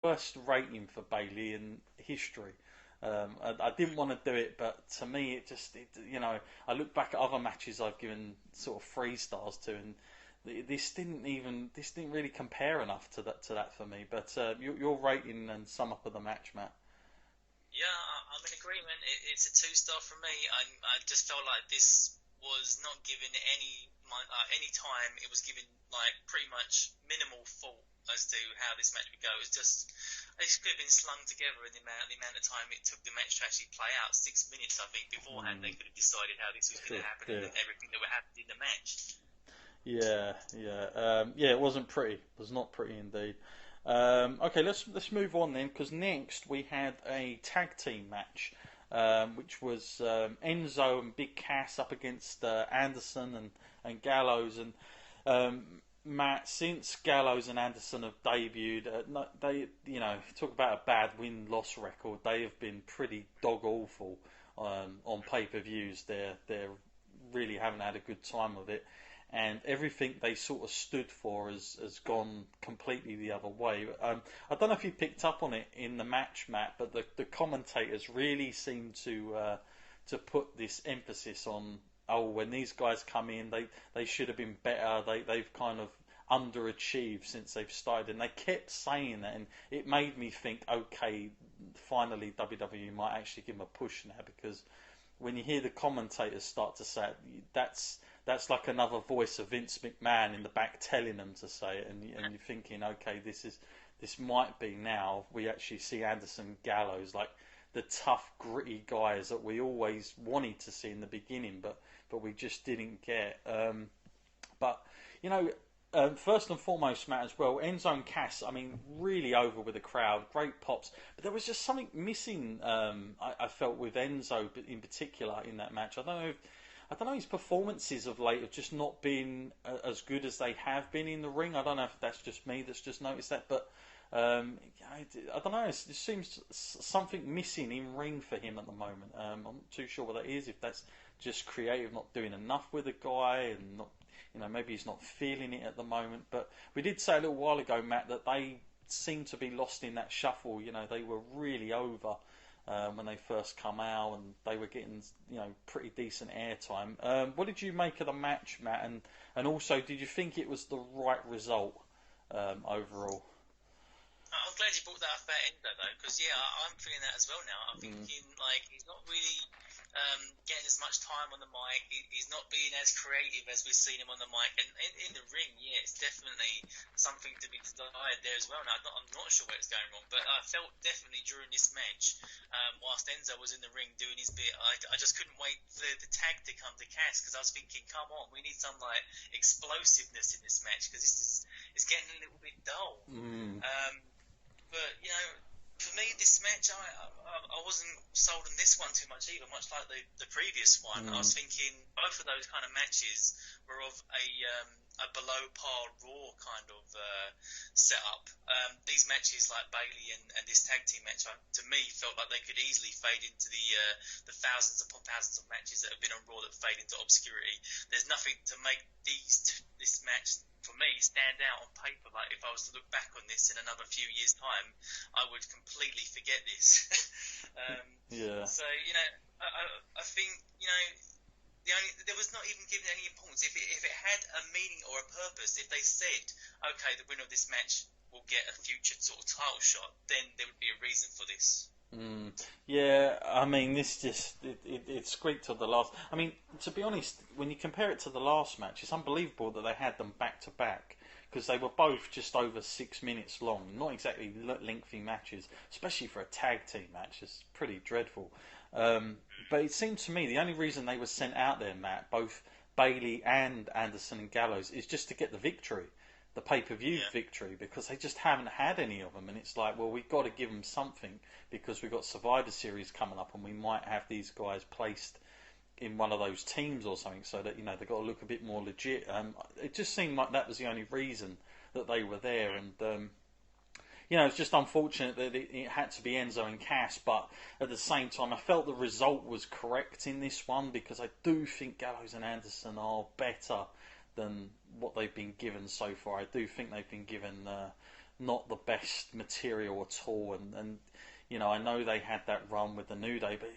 worst rating for Bailey in history. I didn't want to do it, but to me, I look back at other matches I've given sort of 3 stars to, and this didn't really compare enough to that for me. But your rating and sum up of the match, Matt. Yeah, I'm in agreement. It's a 2 star from me. I just felt like this was not given any time. It was given like pretty much minimal thought as to how this match would go. It could have been slung together in the amount of time it took the match to actually play out. 6 minutes, I think, beforehand they Mm, could have decided how this was going sure, to happen and yeah, everything that would happen in the match. yeah. It wasn't pretty. It was not pretty indeed. Okay, let's move on then, because next we had a tag team match, which was Enzo and Big Cass up against Anderson and Gallows. And Matt, since Gallows and Anderson have debuted, no, they talk about a bad win-loss record. They have been pretty dog awful on pay-per-views. They're really haven't had a good time of it, and everything they sort of stood for has gone completely the other way. I don't know if you picked up on it in the match, Matt, but the commentators really seem to put this emphasis on, oh, when these guys come in, they should have been better. They've kind of underachieved since they've started, and they kept saying that, and it made me think, okay, finally WWE might actually give them a push now, because when you hear the commentators start to say it, that's like another voice of Vince McMahon in the back telling them to say it, and you're thinking, okay, this might be now we actually see Anderson Gallows, like the tough, gritty guys that we always wanted to see in the beginning, but we just didn't get. But you know, first and foremost, Matt, as well, Enzo and Cass, I mean, really over with the crowd, great pops, but there was just something missing. I felt with Enzo in particular in that match. I don't know. His performances of late have just not been as good as they have been in the ring. I don't know if that's just me that's just noticed that, but I don't know. It seems something missing in ring for him at the moment. I'm not too sure what that is. If that's just creative, not doing enough with the guy, and not, maybe he's not feeling it at the moment. But we did say a little while ago, Matt, that they seemed to be lost in that shuffle. They were really over when they first come out, and they were getting pretty decent airtime. What did you make of the match, Matt? And also, did you think it was the right result overall? I'm glad you brought that up about Endo though, because yeah, I'm feeling that as well now. I'm Mm, thinking like he's not really getting as much time on the mic. He's not being as creative as we've seen him on the mic, and in the ring, yeah, it's definitely something to be desired there as well. Now, I'm not sure where it's going wrong, but I felt definitely during this match, whilst Enzo was in the ring doing his bit, I just couldn't wait for the tag to come to Cass, because I was thinking, come on, we need some like explosiveness in this match, because this is getting a little bit dull. mm, But for me, this match, I wasn't sold on this one too much either. Much like the previous one, I mm, was thinking both of those kind of matches were of a below par Raw kind of setup. These matches, like Bailey and this tag team match, to me felt like they could easily fade into the thousands upon thousands of matches that have been on Raw that fade into obscurity. There's nothing to make this match for me stand out on paper. Like if I was to look back on this in another few years' time, I would completely forget this. um, yeah. so I think there was not even given any importance. If it had a meaning or a purpose, if they said, okay, the winner of this match will get a future sort of title shot, then there would be a reason for this. Mm, yeah, I mean, this just it squeaked to the last. I mean, to be honest, when you compare it to the last match, it's unbelievable that they had them back to back, because they were both just over 6 minutes long. Not exactly lengthy matches, especially for a tag team match. It's pretty dreadful. But it seemed to me the only reason they were sent out there, Matt, both Bailey and Anderson and Gallows, is just to get the victory, the pay-per-view Yeah. victory, because they just haven't had any of them. And it's like, well, we've got to give them something, because we've got Survivor Series coming up, and we might have these guys placed in one of those teams or something, so that they've got to look a bit more legit. It just seemed like that was the only reason that they were there, and it's just unfortunate that it had to be Enzo and Cass, but at the same time, I felt the result was correct in this one, because I do think Gallows and Anderson are better than what they've been given so far. I do think they've been given not the best material at all. And I know they had that run with the New Day, but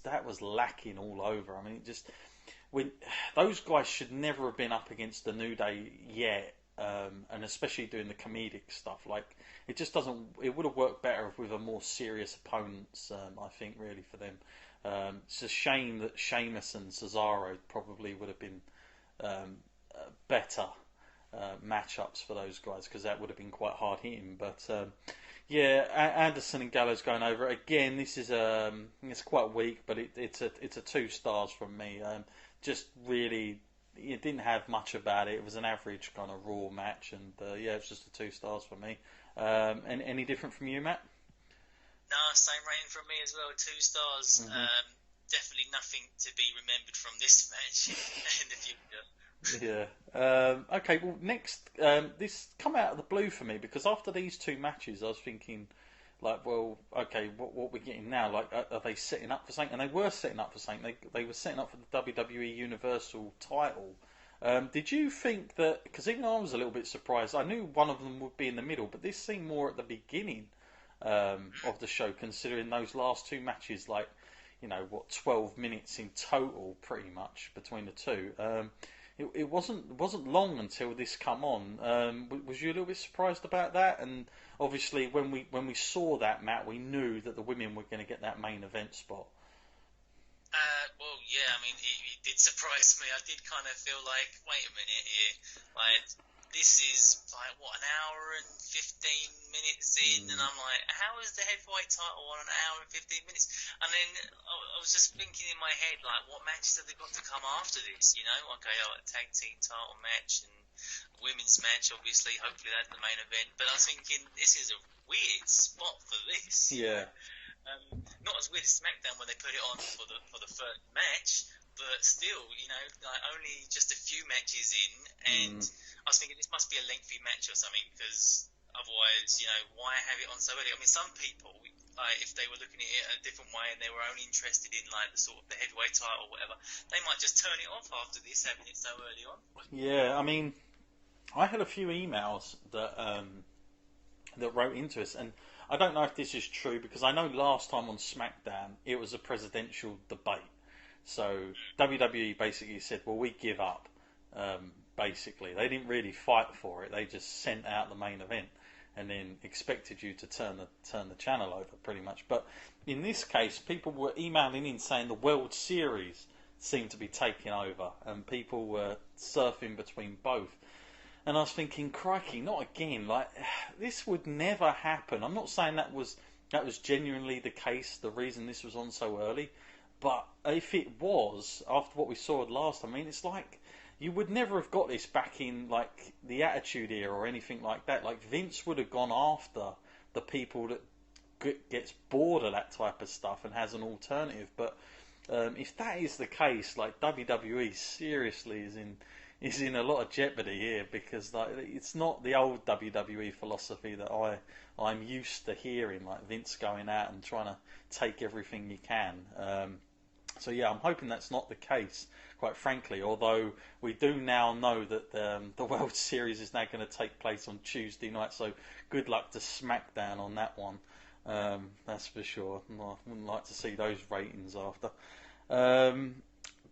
that was lacking all over. I mean, those guys should never have been up against the New Day yet. And especially doing the comedic stuff, like it just doesn't. It would have worked better with a more serious opponents. I think really for them, it's a shame that Sheamus and Cesaro probably would have been better matchups for those guys, because that would have been quite hard hitting. But yeah, Anderson and Gallows going over again. This is it's quite weak, but it's a 2 stars from me. Just really. It didn't have much about it. It was an average kind of Raw match, and yeah, it was just a 2 stars for me. And any different from you, Matt? No, same rating from me as well. 2 stars. Mm-hmm. Definitely nothing to be remembered from this match in the future. Yeah. Okay. Well, next, this come out of the blue for me, because after these 2 matches, I was thinking, like, well, okay, what we're getting now? Like, are they setting up for something? And they were setting up for something. They were setting up for the WWE Universal title. Did you think that? Because even I was a little bit surprised. I knew one of them would be in the middle, but this seemed more at the beginning of the show, considering those last 2 matches, like, 12 minutes in total, pretty much between the 2. It wasn't long until this come on. Was you a little bit surprised about that? And obviously, when we saw that, Matt, we knew that the women were going to get that main event spot. Well, yeah, I mean, it did surprise me. I did kind of feel like, wait a minute here, like, this is, like, what, an hour and 15 minutes in, and I'm like, how is the heavyweight title on an hour and 15 minutes? And then I was just thinking in my head, like, what matches have they got to come after this, Okay, a tag team title match and women's match, obviously, hopefully that's the main event, but I was thinking, this is a weird spot for this. Yeah. Not as weird as SmackDown when they put it on for the first match, but still, like only just a few matches in, and I was thinking this must be a lengthy match or something, because otherwise, why have it on so early? I mean, some people, if they were looking at it a different way and they were only interested in like the sort of the heavyweight title or whatever, they might just turn it off after this, having it so early on. Yeah, I mean, I had a few emails that wrote into us, and I don't know if this is true, because I know last time on SmackDown it was a presidential debate. So WWE basically said, well, we give up. Basically, they didn't really fight for it. They just sent out the main event and then expected you to turn the channel over, pretty much. But in this case, people were emailing in saying the World Series seemed to be taking over, and people were surfing between both. And I was thinking, crikey, not again. Like, this would never happen. I'm not saying that was genuinely the case, the reason this was on so early. But if it was, after what we saw last time, I mean, it's like you would never have got this back in, like, the Attitude Era or anything like that. Like, Vince would have gone after the people that gets bored of that type of stuff and has an alternative. But if that is the case, like, WWE seriously is in a lot of jeopardy here, because like, it's not the old WWE philosophy that I'm used to hearing, like Vince going out and trying to take everything you can. So yeah, I'm hoping that's not the case, quite frankly, although we do now know that the World Series is now going to take place on Tuesday night, so good luck to SmackDown on that one. That's for sure. I wouldn't like to see those ratings after.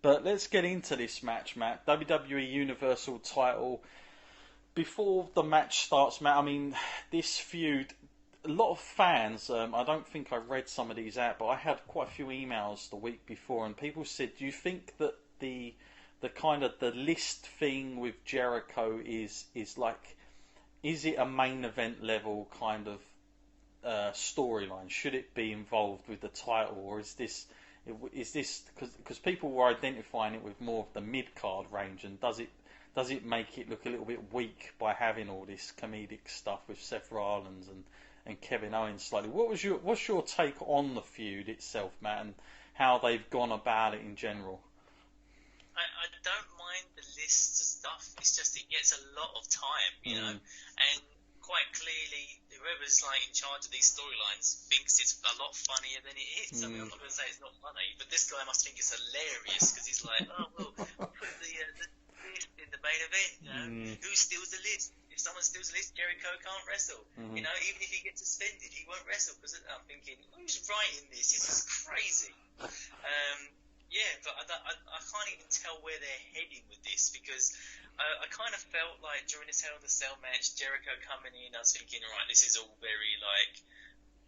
But let's get into this match, Matt. WWE Universal title. Before the match starts, Matt, I mean, this feud, a lot of fans, I don't think I read some of these out, but I had quite a few emails the week before, and people said, do you think that the kind of the list thing with Jericho is like, is it a main event level kind of storyline? Should it be involved with the title, or is this because people were identifying it with more of the mid-card range, and does it make it look a little bit weak by having all this comedic stuff with Seth Rollins and Kevin Owens slightly? What's your take on the feud itself, Matt, and how they've gone about it in general? I don't mind the list of stuff. It's just it gets a lot of time, and quite clearly, whoever's like in charge of these storylines thinks it's a lot funnier than it is. I mean, I'm not going to say it's not funny, but this guy must think it's hilarious, because he's like, oh well, put the list in the main event. Who steals the list? if someone steals the list, Jericho can't wrestle. Mm-hmm. You know, even if he gets suspended, he won't wrestle. Because I'm thinking, who's writing this? This is crazy. Yeah, but I can't even tell where they're heading with this, because I kind of felt like during this Hell in the Cell match, Jericho coming in, I was thinking, right, this is all very like,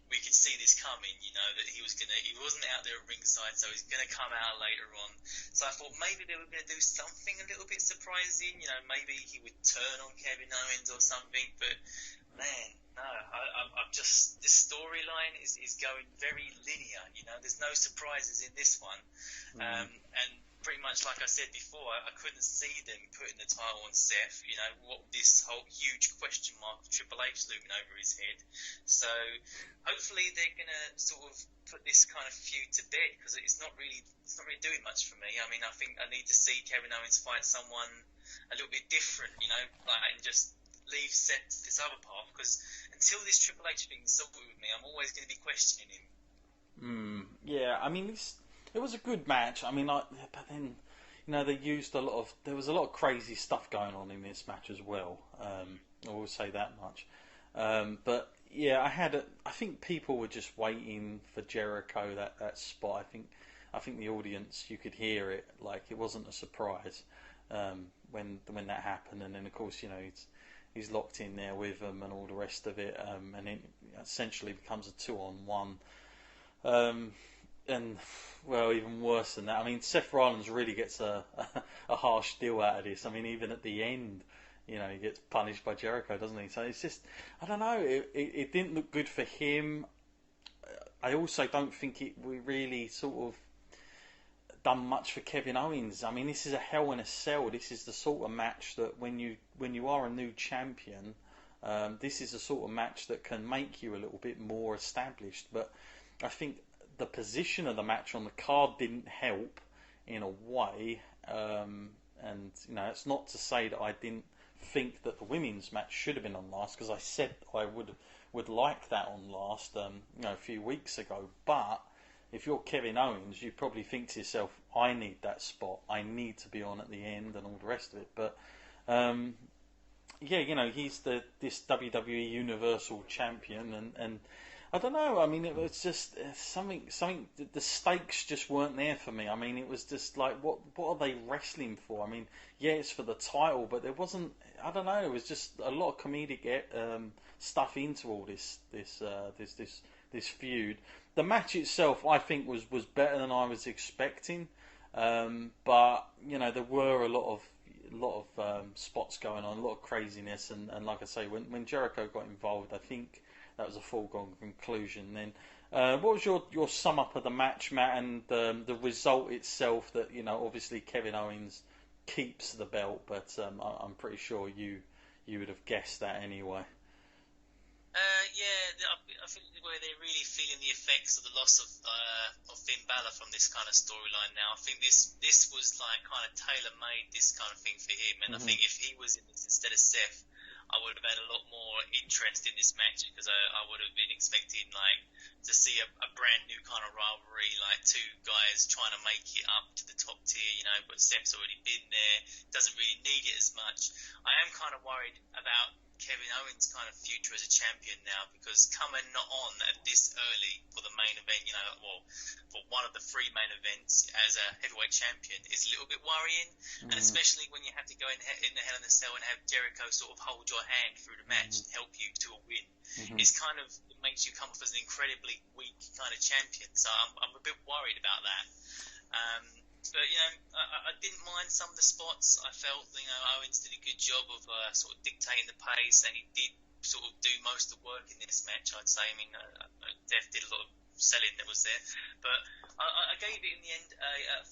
we could see this coming, you know, that he wasn't out there at ringside, so he's gonna come out later on. So I thought maybe they were gonna do something a little bit surprising, you know, maybe he would turn on Kevin Owens or something. But man, no, I'm just, this storyline is going very linear, you know. There's no surprises in this one, and pretty much like I said before, I couldn't see them putting the title on Seth. You know, what this whole huge question mark of Triple H looming over his head. So hopefully they're gonna sort of put this kind of feud to bed, because it's not really doing much for me. I mean, I think I need to see Kevin Owens fight someone a little bit different, you know, like, and just leave Seth to this other path, because until this Triple H thing is sorted with me, I'm always going to be questioning him. Yeah, I mean, it was a good match. I mean, but then, you know, they used there was a lot of crazy stuff going on in this match as well. I will say that much. But yeah, I think people were just waiting for Jericho, that spot. I think the audience, you could hear it, like it wasn't a surprise when that happened. And then of course, you know, he's locked in there with them and all the rest of it, and it essentially becomes a 2-on-1. And well, even worse than that. I mean, Seth Rollins really gets a harsh deal out of this. I mean, even at the end, you know, he gets punished by Jericho, doesn't he? So it's just, I don't know. It didn't look good for him. I also don't think we really sort of done much for Kevin Owens. I mean, this is a Hell in a Cell. This is the sort of match that when you are a new champion, this is the sort of match that can make you a little bit more established. But I think the position of the match on the card didn't help in a way, and you know, it's not to say that I didn't think that the women's match should have been on last, because I said I would like that on last, you know, a few weeks ago. But if you're Kevin Owens, you probably think to yourself, I need that spot, I need to be on at the end and all the rest of it. But yeah, you know, he's this WWE Universal Champion, and I don't know. I mean, it was just something. The stakes just weren't there for me. I mean, it was just like, what are they wrestling for? I mean, yeah, it's for the title, but there wasn't. I don't know. It was just a lot of comedic stuff into all this feud. The match itself, I think, was better than I was expecting. But you know, there were a lot of spots going on, a lot of craziness, and like I say, when Jericho got involved, I think that was a foregone conclusion. Then, what was your sum up of the match, Matt, and the result itself? That, you know, obviously Kevin Owens keeps the belt, but I'm pretty sure you would have guessed that anyway. Yeah, I think where they're really feeling the effects of the loss of Finn Balor from this kind of storyline now. I think this was like kind of tailor made, this kind of thing for him, and I think if he was in this instead of Seth, I would have had a lot more interest in this match, because I would have been expecting like to see a brand new kind of rivalry, like two guys trying to make it up to the top tier, you know. But Seth's already been there, doesn't really need it as much. I am kind of worried about Kevin Owens' kind of future as a champion now, because coming on at this early for the main event, you know, well, for one of the three main events as a heavyweight champion is a little bit worrying, and especially when you have to go in the Hell in a Cell and have Jericho sort of hold your hand through the match and help you to a win. It's kind of, it makes you come off as an incredibly weak kind of champion, so I'm a bit worried about that. But, you know, I didn't mind some of the spots. I felt, you know, Owens did a good job of sort of dictating the pace, and he did sort of do most of the work in this match, I'd say. I mean, Dev did a lot of selling that was there. But I gave it in the end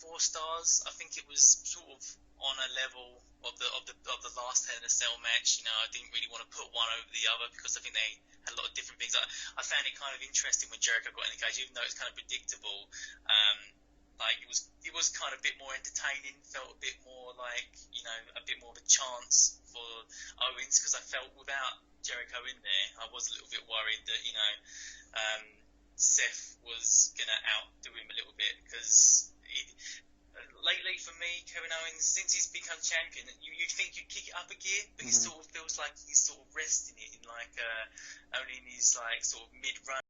4 stars. I think it was sort of on a level of the last Hell in a Cell match. You know, I didn't really want to put one over the other, because I think they had a lot of different things. I found it kind of interesting when Jericho got in the cage, even though it's kind of predictable. Like it was kind of a bit more entertaining, felt a bit more like, you know, a bit more of a chance for Owens, because I felt without Jericho in there, I was a little bit worried that, you know, Seth was going to outdo him a little bit, because lately for me, Kevin Owens, since he's become champion, you'd think you'd kick it up a gear, but he sort of feels like he's sort of resting it in like only in his like sort of mid-run.